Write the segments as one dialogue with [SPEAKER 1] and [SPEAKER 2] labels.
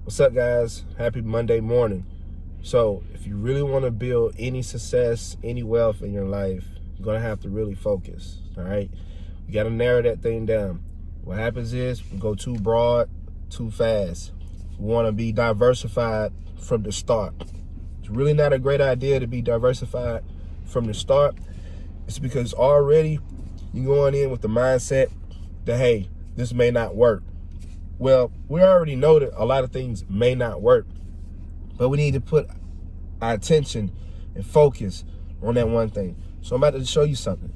[SPEAKER 1] What's up, guys? Happy Monday morning. So if you really want to build any success, any wealth in your life, you're going to have to really focus, all right? You got to narrow that thing down. What happens is we go too broad, too fast. We want to be diversified from the start. It's really not a great idea to be diversified from the start. It's because already you're going in with the mindset that, hey, this may not work. Well, we already know that a lot of things may not work, but we need to put our attention and focus on that one thing. So I'm about to show you something.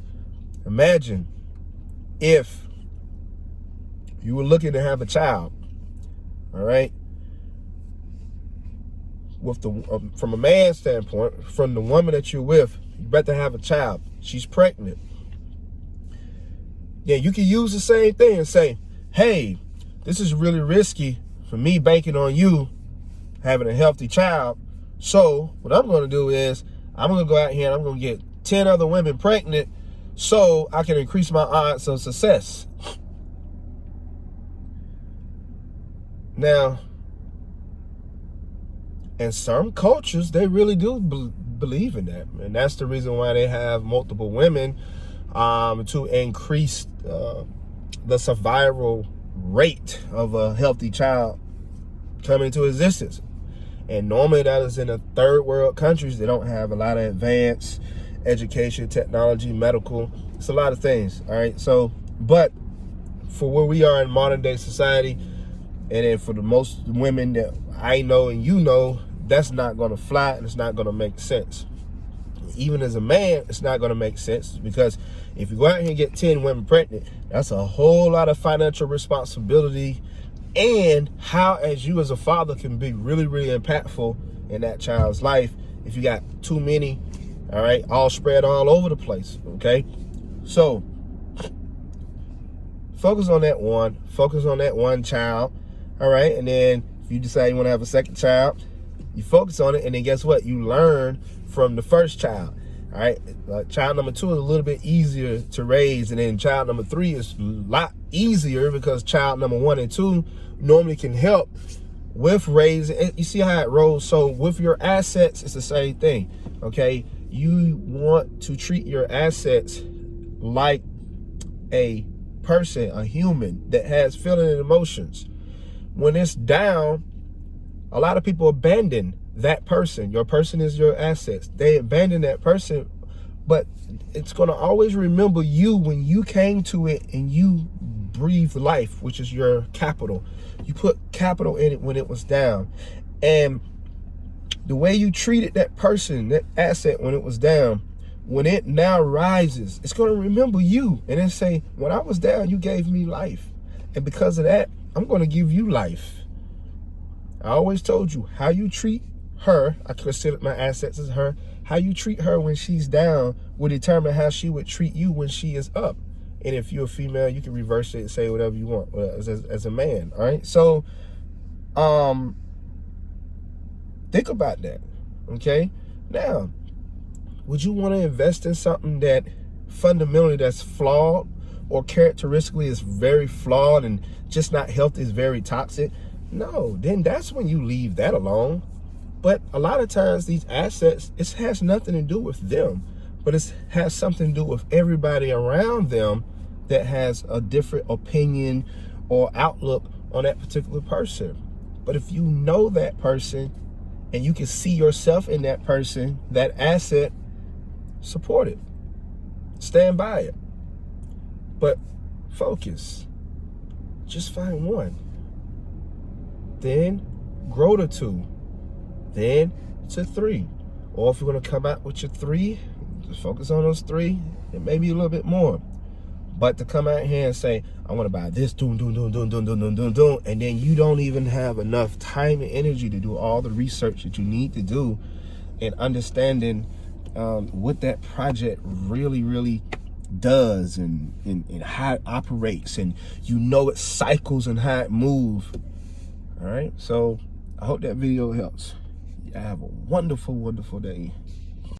[SPEAKER 1] Imagine if you were looking to have a child, all right? With from a man's standpoint, from the woman that you're with, you better have a child. She's pregnant. Yeah, you can use the same thing and say, hey, this is really risky for me banking on you having a healthy child. So what I'm going to do is I'm going to go out here and I'm going to get 10 other women pregnant so I can increase my odds of success. Now, in some cultures, they really do believe in that. And that's the reason why they have multiple women to increase the survival rate of a healthy child coming into existence. And normally that is in the third world countries. They don't have a lot of advanced education, technology, medical. It's a lot of things, all right? So, but for where we are in modern day society, and then for the most women that I know and you know, that's not going to fly and it's not going to make sense. Even as a man, it's not going to make sense, because if you go out here and get 10 women pregnant, that's a whole lot of financial responsibility, and how as you as a father can be really, really impactful in that child's life if you got too many, all right, all spread all over the place, okay? So focus on that one child, all right? And then if you decide you want to have a second child, you focus on it, and then guess what? You learn from the first child, all right? Child number 2 is a little bit easier to raise, and then child number 3 is a lot easier because child number 1 and 2 normally can help with raising. You see how it rolls? So with your assets, it's the same thing, okay? You want to treat your assets like a person, a human that has feeling and emotions. When it's down, a lot of people abandon that person. Your person is your assets. They abandon that person, but it's going to always remember you when you came to it and you breathed life, which is your capital. You put capital in it when it was down. And the way you treated that person, that asset, when it was down, when it now rises, it's going to remember you and then say, when I was down, you gave me life. And because of that, I'm going to give you life. I always told you, how you treat her, I consider my assets as her, how you treat her when she's down will determine how she would treat you when she is up. And if you're a female, you can reverse it and say whatever you want as a man, all right? So think about that, okay? Now, would you want to invest in something that fundamentally that's flawed, or characteristically is very flawed and just not healthy, is very toxic? No, then that's when you leave that alone. But a lot of times these assets, it has nothing to do with them, but it has something to do with everybody around them that has a different opinion or outlook on that particular person. But if you know that person and you can see yourself in that person, that asset, support it, stand by it, but focus. Just find one, then grow to 2, then to 3. Or if you're going to come out with your 3, just focus on those 3 and maybe a little bit more. But to come out here and say, I want to buy this, and then you don't even have enough time and energy to do all the research that you need to do and understanding what that project really, really does and how it operates, and you know its cycles and how it moves. All right, so I hope that video helps. I have a wonderful, wonderful day.